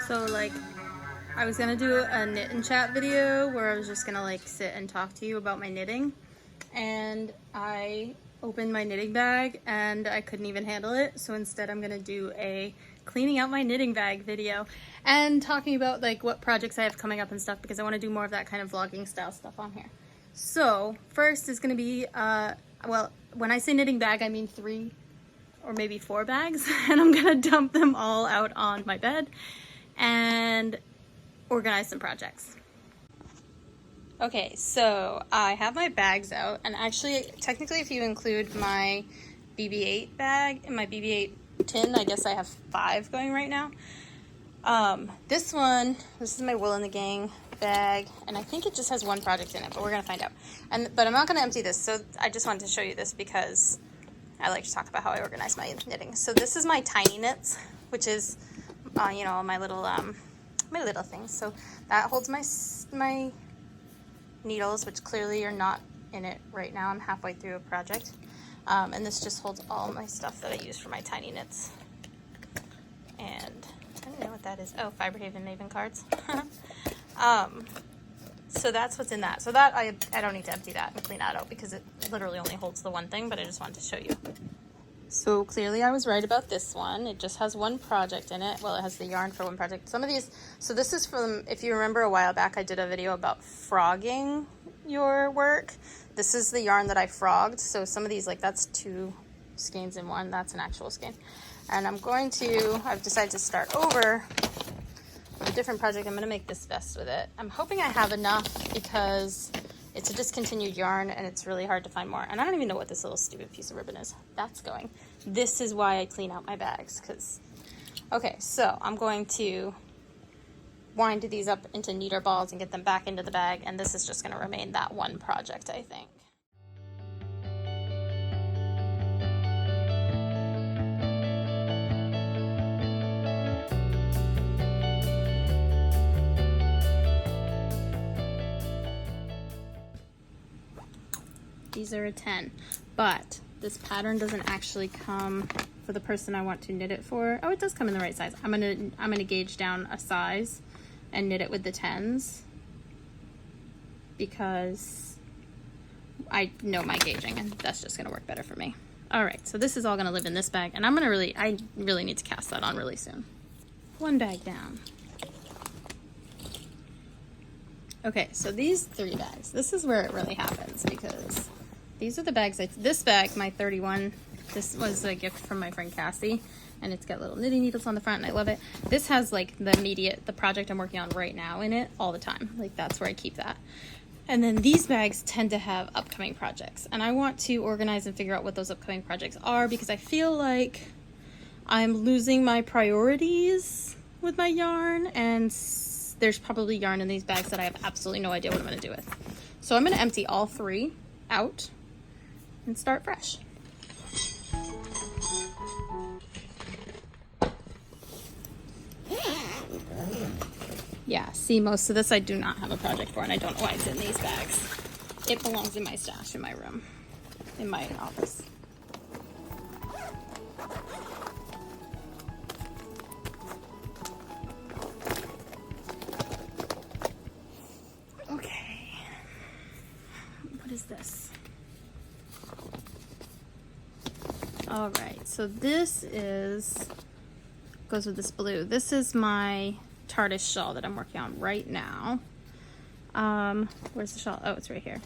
So like, I was gonna do a knit and chat video where I was just gonna like sit and talk to you about my knitting, and I opened my knitting bag and I couldn't even handle it. So instead I'm gonna do a cleaning out my knitting bag video and talking about like what projects I have coming up and stuff, because I want to do more of that kind of vlogging style stuff on here. So first is gonna be, well, when I say knitting bag, I mean 3 or maybe 4 bags, and I'm gonna dump them all out on my bed and organize some projects. Okay, so I have my bags out, and actually, technically, if you include my BB-8 bag and my BB-8 tin, I guess I have 5 going right now. This is my Will and the Gang bag, and I think it just has 1 project in it, but we're gonna find out. But I'm not gonna empty this, so I just wanted to show you this because I like to talk about how I organize my knitting. So this is my tiny knits, which is, you know, my little things. So that holds my needles, which clearly are not in it right now. I'm halfway through a project. And this just holds all my stuff that I use for my tiny knits. And I don't know what that is. Oh, Fiberhaven Maven cards. So that's what's in that. So that I don't need to empty that and clean that out because it literally only holds the 1 thing, but I just wanted to show you. So clearly I was right about this one. It just has 1 project in it. Well, it has the yarn for 1 project. Some of these, so this is from, if you remember a while back, I did a video about frogging your work. This is the yarn that I frogged. So some of these, like that's 2 skeins in 1. That's an actual skein. And I've decided to start over a different project. I'm going to make this vest with it. I'm hoping I have enough because it's a discontinued yarn and it's really hard to find more. And I don't even know what this little stupid piece of ribbon is. That's going. This is why I clean out my bags. Okay, so I'm going to wind these up into neater balls and get them back into the bag. And this is just going to remain that 1 project, I think. These are a 10, but this pattern doesn't actually come for the person I want to knit it for. Oh, it does come in the right size. I'm gonna gauge down a size and knit it with the 10s because I know my gauging and that's just gonna work better for me. All right, so this is all gonna live in this bag, and I really need to cast that on really soon. 1 bag down. Okay, so these 3 bags, this is where it really happens because these are the bags. This bag, my 31, this was a gift from my friend Cassie, and it's got little knitting needles on the front, and I love it. This has like the project I'm working on right now in it all the time. Like that's where I keep that. And then these bags tend to have upcoming projects, and I want to organize and figure out what those upcoming projects are because I feel like I'm losing my priorities with my yarn, and there's probably yarn in these bags that I have absolutely no idea what I'm going to do with. So I'm going to empty all 3 out and start fresh. Yeah, see, most of this I do not have a project for, and I don't know why it's in these bags. It belongs in my stash in my room, in my office. Okay, what is this? All right, so this goes with this blue. This is my TARDIS shawl that I'm working on right now. Where's the shawl? Oh, it's right here.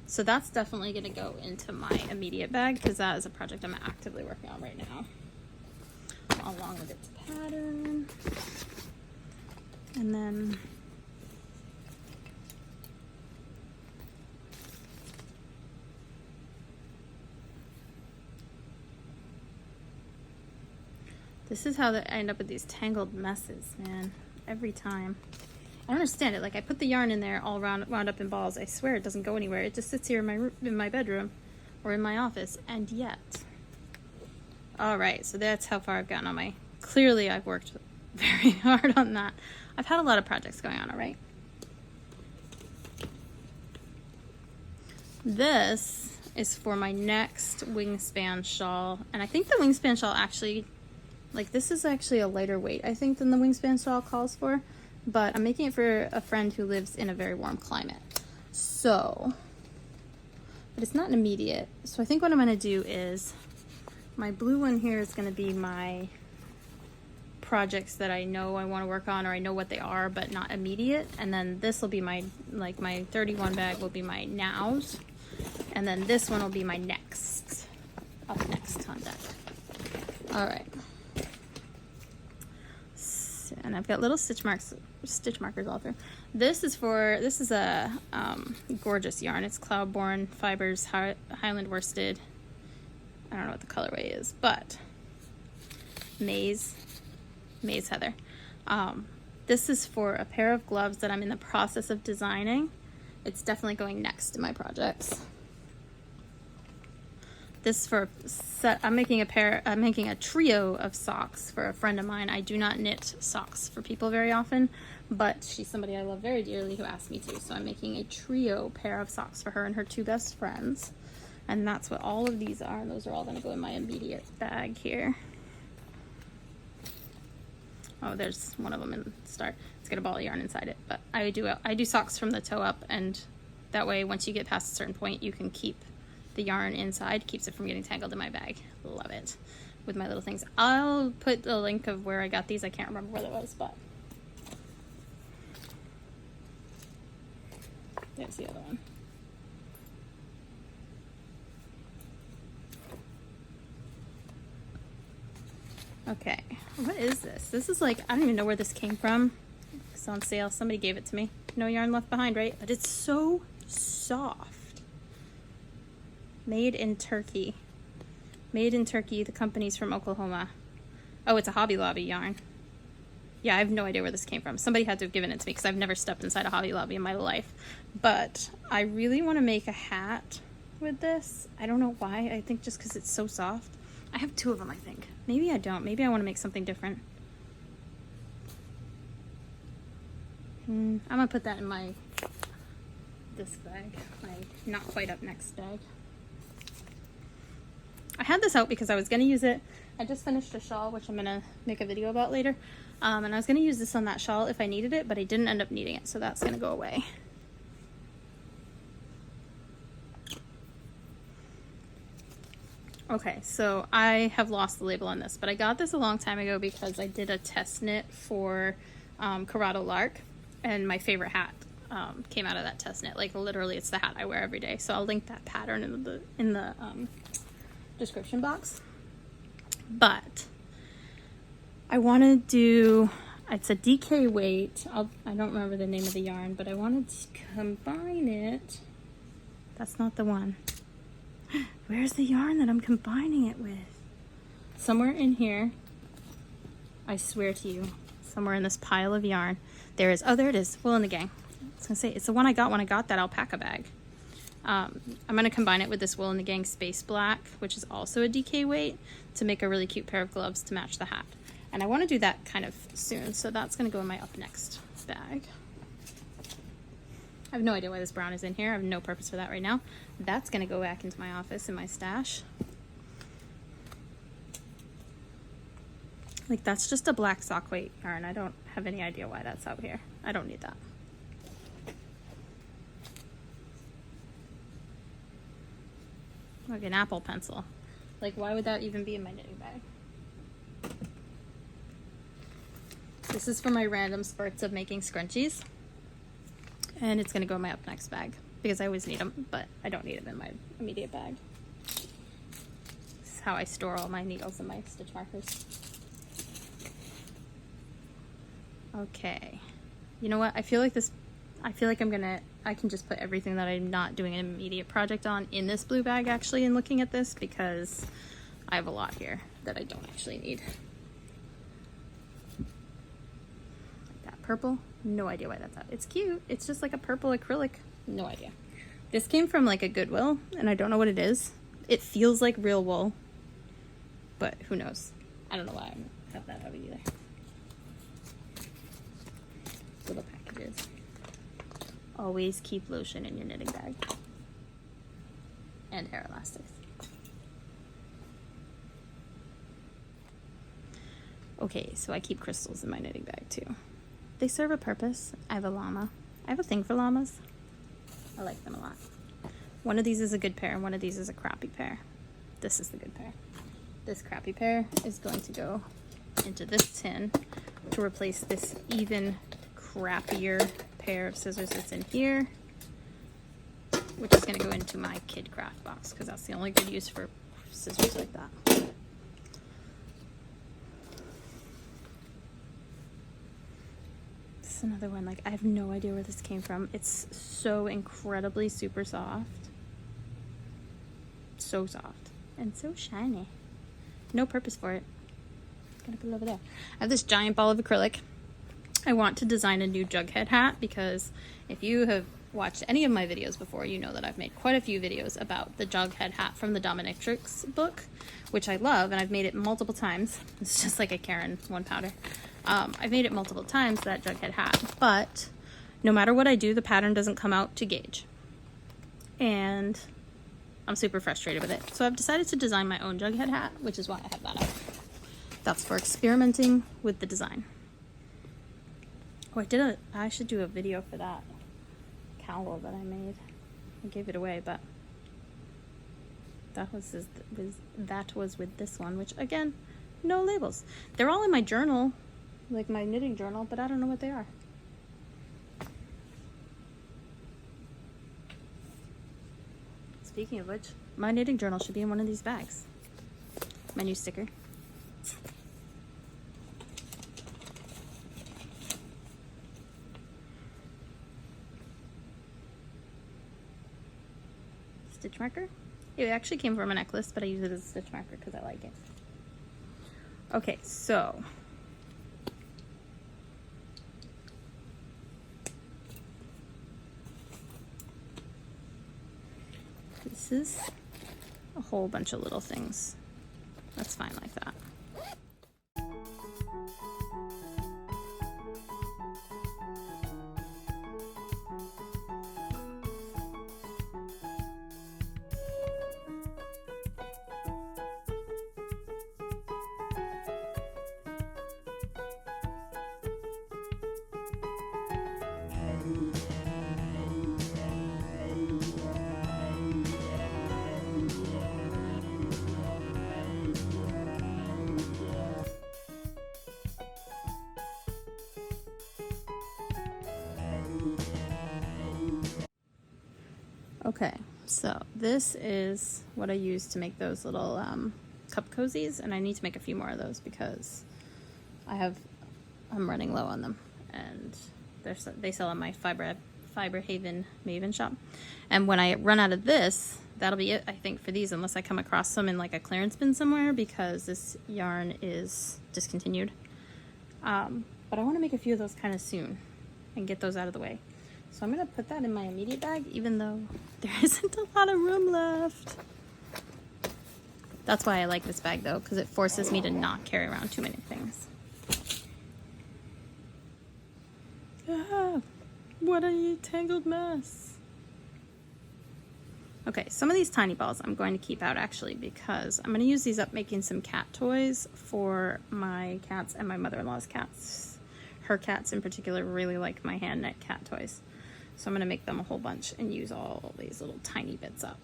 So that's definitely gonna go into my immediate bag because that is a project I'm actively working on right now, along with its pattern. And then this is how I end up with these tangled messes, man, every time. I don't understand it. Like I put the yarn in there all wound up in balls. I swear it doesn't go anywhere. It just sits here in my bedroom or in my office, and yet. All right, so that's how far I've gotten on my, clearly I've worked very hard on that. I've had a lot of projects going on, all right? This is for my next wingspan shawl, and I think the wingspan shawl actually Like this is actually a lighter weight, I think, than the wingspan shawl calls for, but I'm making it for a friend who lives in a very warm climate. So, but it's not an immediate. So I think what I'm gonna do is, my blue one here is gonna be my projects that I know I wanna work on, or I know what they are, but not immediate. And then this will be my, like my 31 bag will be my nows. And then this one will be my next, up next on deck. All right. And I've got little stitch markers all through. This is a gorgeous yarn. It's Cloudborne Fibers Highland Worsted. I don't know what the colorway is, but Maize Heather. This is for a pair of gloves that I'm in the process of designing. It's definitely going next to my projects. This for set, I'm making a trio of socks for a friend of mine. I do not knit socks for people very often, but she's somebody I love very dearly who asked me to. So I'm making a trio pair of socks for her and her two best friends. And that's what all of these are. Those are all gonna go in my immediate bag here. Oh, there's one of them in the start. It's got a ball of yarn inside it, but I do socks from the toe up, and that way once you get past a certain point, you can keep the yarn inside, keeps it from getting tangled in my bag. Love it. With my little things. I'll put the link of where I got these. I can't remember where that was, but there's the other one. Okay, what is this? This is like, I don't even know where this came from. It's on sale. Somebody gave it to me. No yarn left behind, right? But it's so soft. Made in Turkey. Made in Turkey. The company's from Oklahoma. Oh, it's a Hobby Lobby yarn. Yeah, I have no idea where this came from. Somebody had to have given it to me because I've never stepped inside a Hobby Lobby in my life. But I really want to make a hat with this. I don't know why. I think just because it's so soft. I have two of them, I think. Maybe I don't. Maybe I want to make something different. I'm going to put that in this bag. My not quite up next bag. I had this out because I was going to use it. I just finished a shawl, which I'm going to make a video about later. And I was going to use this on that shawl if I needed it, but I didn't end up needing it, so that's going to go away. Okay, so I have lost the label on this, but I got this a long time ago because I did a test knit for Corrado Lark, and my favorite hat came out of that test knit. Like literally, it's the hat I wear every day. So I'll link that pattern in the description box. But I want to do, it's a DK weight. I don't remember the name of the yarn, but I wanted to combine it. That's not the one. Where's the yarn that I'm combining it with? Somewhere in here, I swear to you, somewhere in this pile of yarn, there is, oh, there it is, Wool in the Gang. I was gonna say, it's the one I got when I got that alpaca bag. I'm gonna combine it with this Wool in the Gang Space Black, which is also a DK weight, to make a really cute pair of gloves to match the hat. And I wanna do that kind of soon, so that's gonna go in my up next bag. I have no idea why this brown is in here. I have no purpose for that right now. That's gonna go back into my office in my stash. Like that's just a black sock weight yarn. I don't have any idea why that's out here. I don't need that. Like an Apple pencil. Like why would that even be in my knitting bag? This is for my random spurts of making scrunchies. And it's gonna go in my up next bag because I always need them, but I don't need them in my immediate bag. This is how I store all my needles and my stitch markers. Okay, you know what? I feel like I can just put everything that I'm not doing an immediate project on in this blue bag actually in looking at this, because I have a lot here that I don't actually need. Like that purple, no idea why that's out. It's cute. It's just like a purple acrylic. No idea. This came from like a Goodwill and I don't know what it is. It feels like real wool, but who knows? I don't know why I have that out either. Little packages. Always keep lotion in your knitting bag. And hair elastics. Okay, so I keep crystals in my knitting bag too. They serve a purpose. I have a llama. I have a thing for llamas. I like them a lot. One of these is a good pair and one of these is a crappy pair. This is the good pair. This crappy pair is going to go into this tin to replace this even crappier pair of scissors that's in here, which is going to go into my kid craft box because that's the only good use for scissors like that. This is another one, like, I have no idea where this came from. It's so incredibly super soft. So soft. And so shiny. No purpose for it. Gotta put it over there. I have this giant ball of acrylic. I want to design a new Jughead hat because if you have watched any of my videos before, you know that I've made quite a few videos about the Jughead hat from the Dominatrix book, which I love, and I've made it multiple times. It's just like a Karen one powder. I've made it multiple times, that Jughead hat, but no matter what I do, the pattern doesn't come out to gauge. And I'm super frustrated with it. So I've decided to design my own Jughead hat, which is why I have that out. That's for experimenting with the design. Oh, I should do a video for that cowl that I made. I gave it away, but that was with this one, which again, no labels. They're all in my journal, like my knitting journal, but I don't know what they are. Speaking of which, my knitting journal should be in one of these bags. My new sticker. Stitch marker. It actually came from a necklace, but I use it as a stitch marker because I like it. Okay, so this is a whole bunch of little things. That's fine like that. Okay, so this is what I use to make those little cup cozies, and I need to make a few more of those because I'm running low on them, and they sell in my Fiber Haven Maven shop. And when I run out of this, that'll be it, I think, for these, unless I come across some in like a clearance bin somewhere because this yarn is discontinued. But I want to make a few of those kind of soon and get those out of the way. So I'm going to put that in my immediate bag, even though there isn't a lot of room left. That's why I like this bag, though, because it forces me to not carry around too many things. Ah, what a tangled mess. Okay, some of these tiny balls I'm going to keep out, actually, because I'm going to use these up making some cat toys for my cats and my mother-in-law's cats. Her cats, in particular, really like my hand-knit cat toys. So I'm going to make them a whole bunch and use all these little tiny bits up.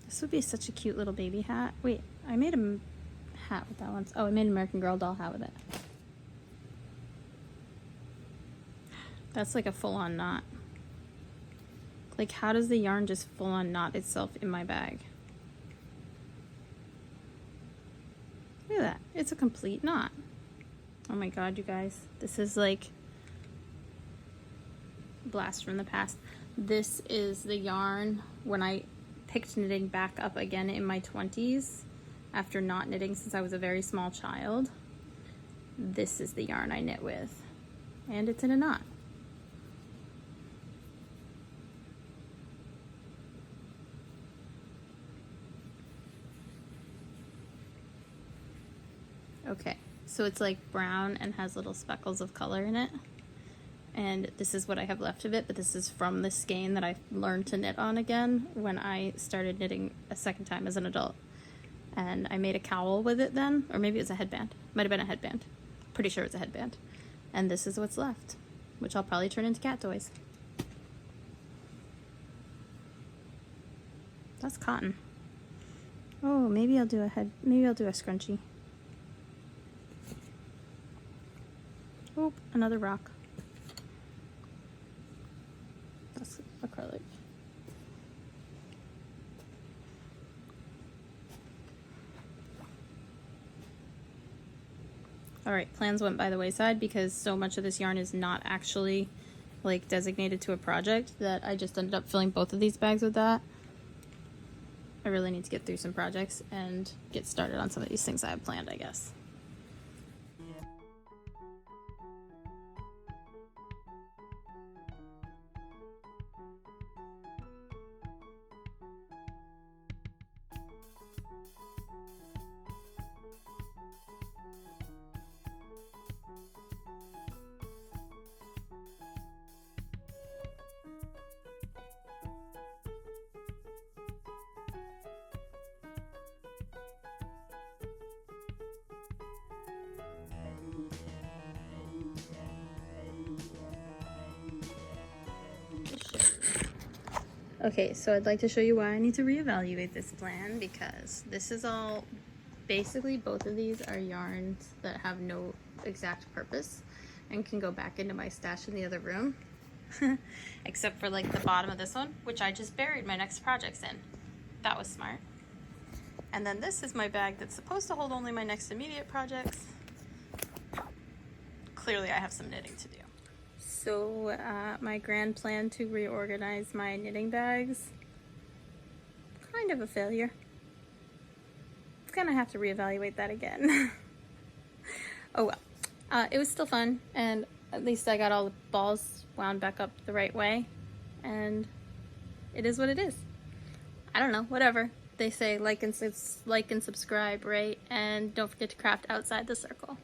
This would be such a cute little baby hat. Wait, I made a hat with that once. Oh, I made an American Girl doll hat with it. That's like a full-on knot. Like, how does the yarn just full-on knot itself in my bag? Look at that. It's a complete knot. Oh my god, you guys. This is like a blast from the past. This is the yarn when I picked knitting back up again in my 20s after not knitting since I was a very small child. This is the yarn I knit with. And it's in a knot. Okay, so it's like brown and has little speckles of color in it. And this is what I have left of it, but this is from the skein that I learned to knit on again when I started knitting a second time as an adult. And I made a cowl with it then, or maybe it was a headband. Might have been a headband. Pretty sure it's a headband. And this is what's left, which I'll probably turn into cat toys. That's cotton. Oh, maybe I'll do a scrunchie. Oh, another rock. That's acrylic. Alright, plans went by the wayside because so much of this yarn is not actually like designated to a project that I just ended up filling both of these bags with that. I really need to get through some projects and get started on some of these things I have planned, I guess. Okay, so I'd like to show you why I need to reevaluate this plan, because this is all, basically both of these are yarns that have no exact purpose and can go back into my stash in the other room. Except for like the bottom of this one, which I just buried my next projects in. That was smart. And then this is my bag that's supposed to hold only my next immediate projects. Clearly I have some knitting to do. So my grand plan to reorganize my knitting bags, kind of a failure. I'm gonna have to reevaluate that again. Oh well, it was still fun, and at least I got all the balls wound back up the right way, and it is what it is. I don't know, whatever. They say like and subscribe, right? And don't forget to craft outside the circle.